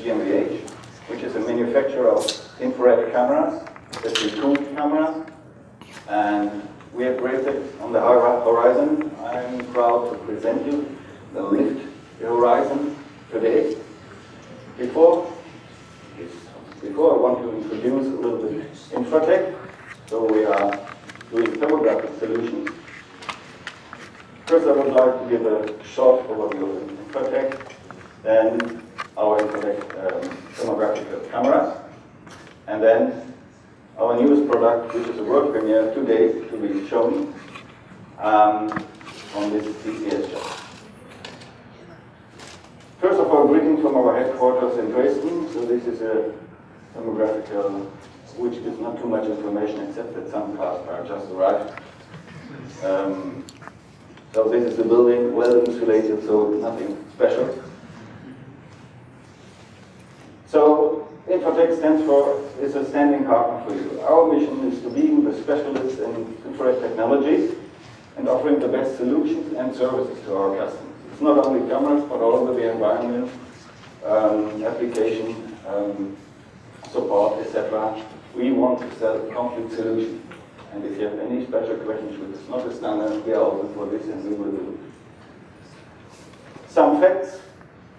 GmbH, which is a manufacturer of infrared cameras, especially cooled cameras. And we have great things on the horizon. I'm proud to present you the Lift Horizon today. Before I want to introduce a little bit InfraTec. So we are doing thermographic solutions. First, I would like to give a short overview of InfraTec, then our InfraTec thermographic cameras, and then our newest product, which is a world premiere today to be shown on this CCS show. First of all, greetings from our headquarters in Dresden. So this is a thermographical, which gives not too much information except that some cars are just arrived. So this is the building, well insulated, so nothing special. So InfraTec stands for, is a standing partner for you. Our mission is to be the specialists in infrared technologies and offering the best solutions and services to our customers. It's not only cameras, but also the environment, application, support, etc. We want to sell a complete solution. And if you have any special questions which is not a standard, we are open for this and we will do it. Some facts.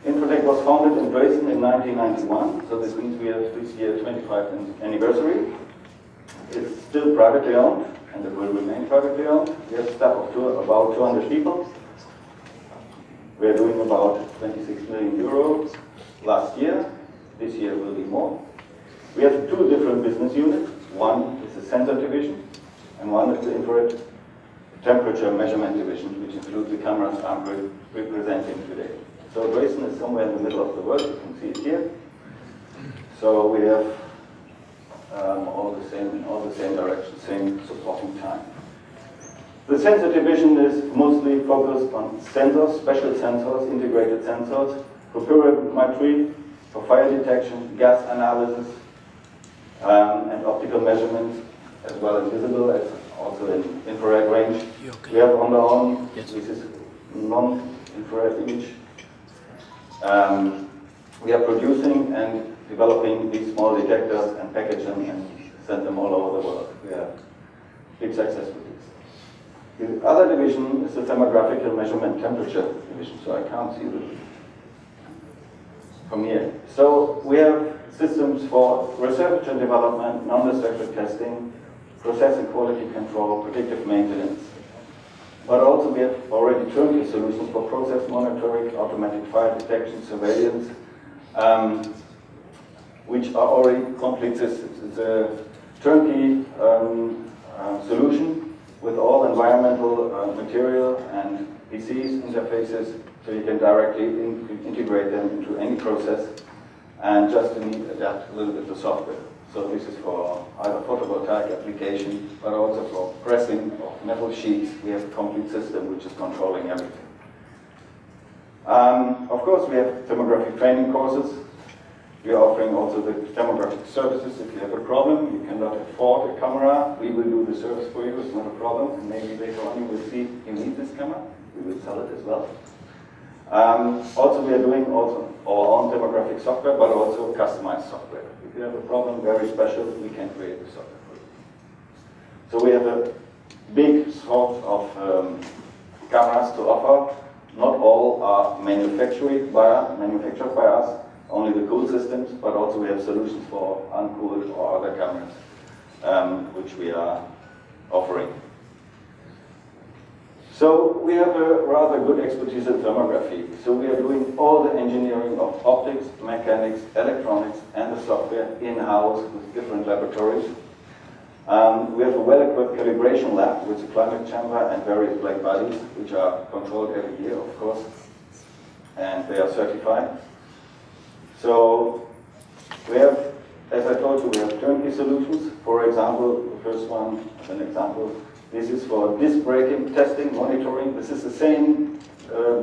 InfraTec was founded in Dresden in 1991, so this means we have this year 25th anniversary. It's still privately owned, and it will remain privately owned. We have staff of about 200 people. We are doing about 26 million euros last year. This year will be more. We have two different business units. One is the sensor division, and one is the infrared temperature measurement division, which includes the cameras I'm representing today. So Dresden is somewhere in the middle of the world. You can see it here. So we have all the same direction, same supporting time. The sensor division is mostly focused on sensors, special sensors, integrated sensors, for pyrometry, for fire detection, gas analysis, and optical measurements, as well as visible, as also in infrared range. We have on the arm, this is non-infrared image. We are producing and developing these small detectors and package them and send them all over the world. We have big success with this. The other division is the thermographical measurement temperature division, so I can't see it from here. So we have systems for research and development, non-destructive testing, process and quality control, predictive maintenance. But also we have already turnkey solutions for process monitoring, automatic fire detection, surveillance, which are already complete systems. It's a turnkey solution with all environmental material and PCs interfaces, so you can directly integrate them into any process and just need to adapt a little bit the software. So this is for either photovoltaic application, but also for pressing of metal sheets. We have a complete system which is controlling everything. Of course, we have thermographic training courses. We are offering also the thermographic services. If you have a problem, you cannot afford a camera, we will do the service for you. It's not a problem. And maybe later on you will see you need this camera. We will sell it as well. Also, we are doing also our own thermographic software, but also customized software. If you have a problem very special, we can create the software for you. So we have a big sort of cameras to offer. Not all are manufactured by us, only the cool systems, but also we have solutions for uncooled or other cameras, which we are offering. So we have a rather good expertise in thermography. So we are doing all the engineering of optics, mechanics, electronics, and the software in-house with different laboratories. We have a well-equipped calibration lab with a climate chamber and various black bodies, which are controlled every year, of course, and they are certified. So we have, as I told you, we have turnkey solutions. For example, the first one, as an example, this is for disc braking, testing, monitoring. This is the same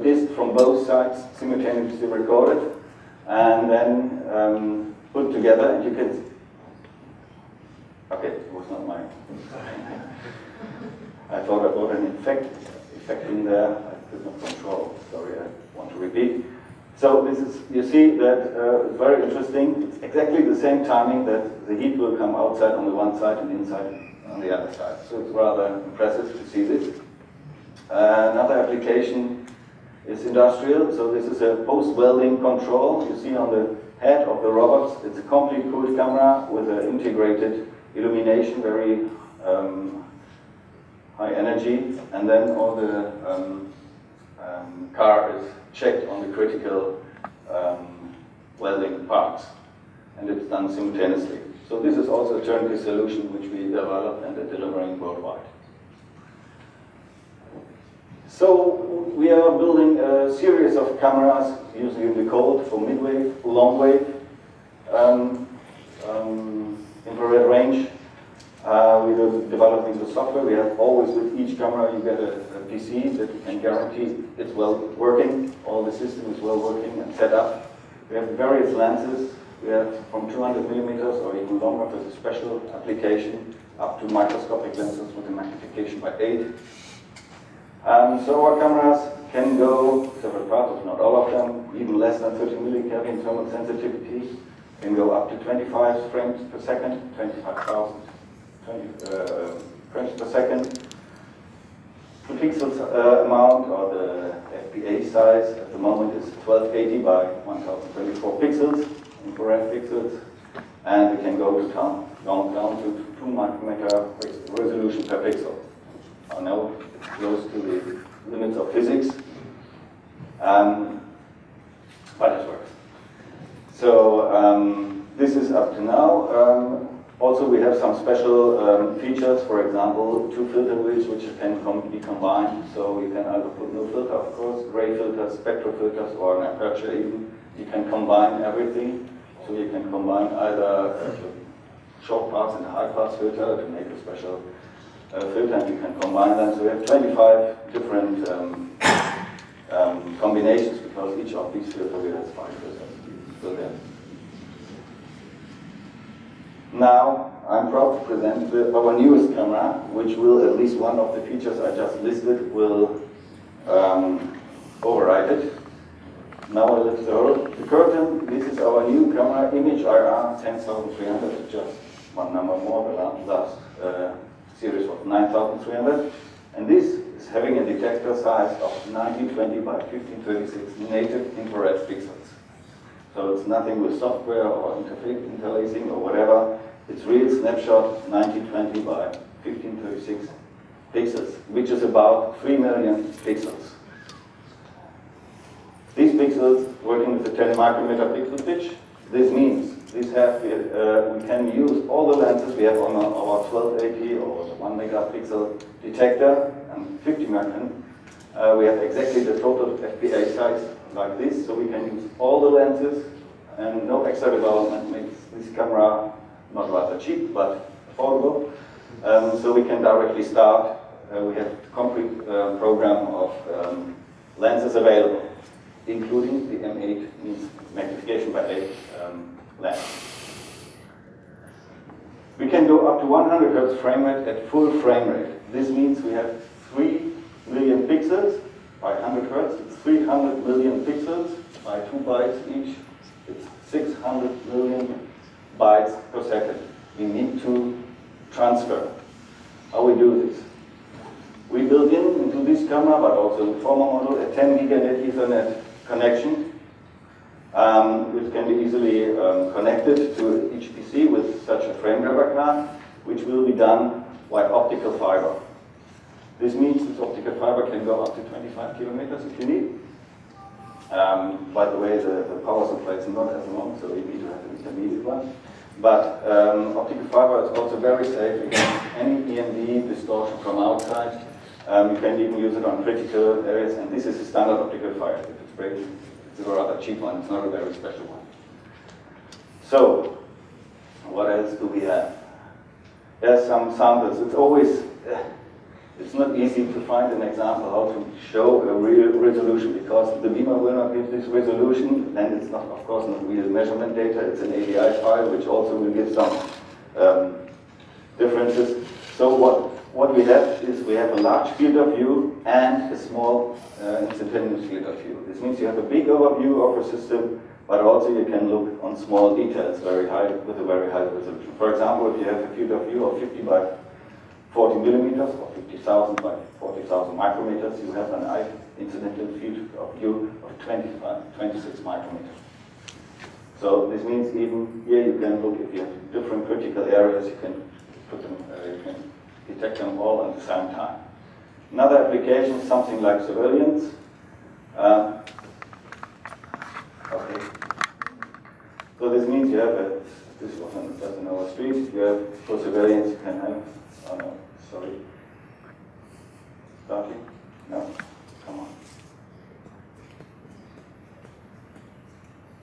disc from both sides, simultaneously recorded, and then put together, and you can. Okay, it was not mine. I thought I got an effect in there. I could not control. Sorry, I want to repeat. So this is, you see that it's very interesting. It's exactly the same timing that the heat will come outside on the one side and inside on the other side. So it's rather impressive to see this. Another application is industrial. So this is a post-welding control. You see on the head of the robots, it's a complete cooled camera with an integrated illumination, very high energy, and then all the car is checked on the critical welding parts, and it's done simultaneously. So this is also a turnkey solution which we developed and are delivering worldwide. So we are building a series of cameras using in the cold for mid-wave, long-wave, infrared range. We're developing the software. We have always with each camera you get a PC that you can guarantee it's well working. All the system is well working and set up. We have various lenses. We have from 200 millimeters or even longer with a special application up to microscopic lenses with a magnification by 8. So our cameras can go, several parts, if not all of them, even less than 30 millikelvin thermal sensitivity, can go up to 25 frames per second, 25,000 frames per second. The pixels amount, or the FPA size, at the moment is 1280 by 1024 pixels, infrared pixels, and we can go down to 2 micrometer resolution per pixel. I know it's close to the limits of physics, but it works. So this is up to now. Also, we have some special features, for example, 2 filter wheels which can be combined. So you can either put no filter, of course, gray filters, spectral filters, or an aperture even. You can combine everything. So you can combine either short pass and a high pass filter to make a special filter, and you can combine them. So we have 25 different combinations because each of these filter wheels has 5 filters. So there. Now, I'm proud to present our newest camera, which will, at least one of the features I just listed, will override it. Now I lift the curtain. This is our new camera, ImageIR 10300, just one number more. The last series was 9300. And this is having a detector size of 1920 by 1536 native infrared pixels. So it's nothing with software or interlacing or whatever. It's real snapshot 1920 by 1536 pixels, which is about 3 million pixels. These pixels working with the 10 micrometer pixel pitch. This means we can use all the lenses we have on our 1280 or the 1 megapixel detector and 50 micron. We have exactly the total FPA size like this, so we can use all the lenses, and no extra development makes this camera not rather cheap but affordable. So we can directly start. We have a complete program of lenses available, including the M8 means magnification by 8 lens. We can go up to 100 Hz frame rate at full frame rate. This means we have 3 million pixels by 100 Hz. It's 300 million pixels by 2 bytes each. It's 600 million bytes per second. We need to transfer. How we do this? We build into this camera, but also in the former model, a 10 Gigabit Ethernet connection, which can be easily connected to each PC with such a frame grabber card, which will be done by optical fiber. This means this optical fiber can go up to 25 kilometers if you need. By the way, the power supply is not at the moment, so you need to have an intermediate one. But optical fiber is also very safe against any EMD distortion from outside. You can even use it on critical areas, and this is a standard optical fiber. If it's breaking, it's a rather cheap one, it's not a very special one. So, what else do we have? There's some samples. It's always, it's not easy to find an example how to show a real resolution, because the beamer will not give this resolution, and it's not, of course, not real measurement data. It's an ADI file, which also will give some differences. So what we have is we have a large field of view and a small instantaneous field of view. This means you have a big overview of a system, but also you can look on small details very high with a very high resolution. For example, if you have a field of view of 50 by 40 millimeters or 50,000 by 40,000 micrometers, you have an incidental field of view of 26 micrometers. So this means even here you can look, if you have different critical areas, you can put them, you can detect them all at the same time. Another application is something like surveillance. Okay. So this means you have this one just in our street, you have, for surveillance you can have, oh no, sorry. Starting? No, come on.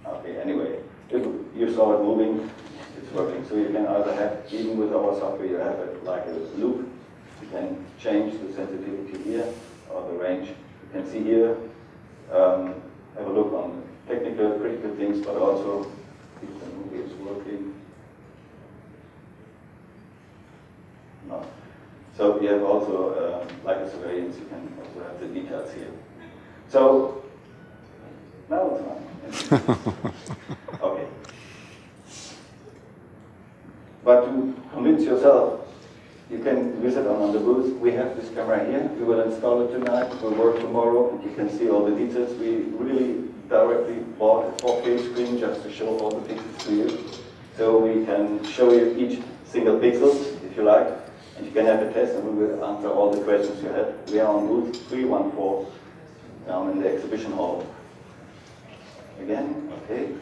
Okay, anyway, if you saw it moving, it's working. So you can either have, even with our software, you have it like a loop. You can change the sensitivity here, or the range. You can see here, have a look on technical, critical things, but also if the movie is working. No. So you have also, like a surveillance, you can also have the details here. So, now it's fine. Okay. But to convince yourself, you can visit on the booth. We have this camera here. We will install it tonight. It will work tomorrow. And you can see all the details. We really directly bought a 4K screen just to show all the pixels to you. So we can show you each single pixel, if you like. And you can have a test and we will answer all the questions you have. We are on booth 314 down in the exhibition hall. Again, okay.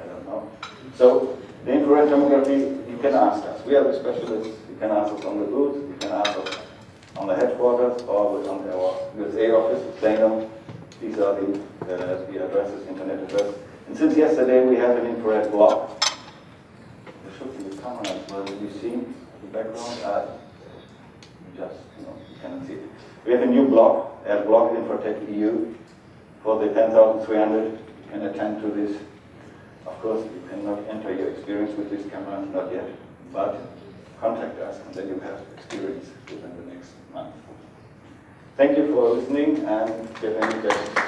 I don't know. So the infrared tomography, you can ask us. We are the specialists. You can ask us on the booth. You can ask us on the headquarters or on our USA office, Plano. These are the addresses, internet address. And since yesterday, we have an infrared block. There should be a camera as well. Have you seen the background? Just, you cannot see it. We have a new block, a block InfraTec EU. For the 10,300, you can attend to this. Of course, you cannot enter your experience with this camera, not yet, but contact us and then you have experience within the next month. Thank you for listening, and if you have any questions.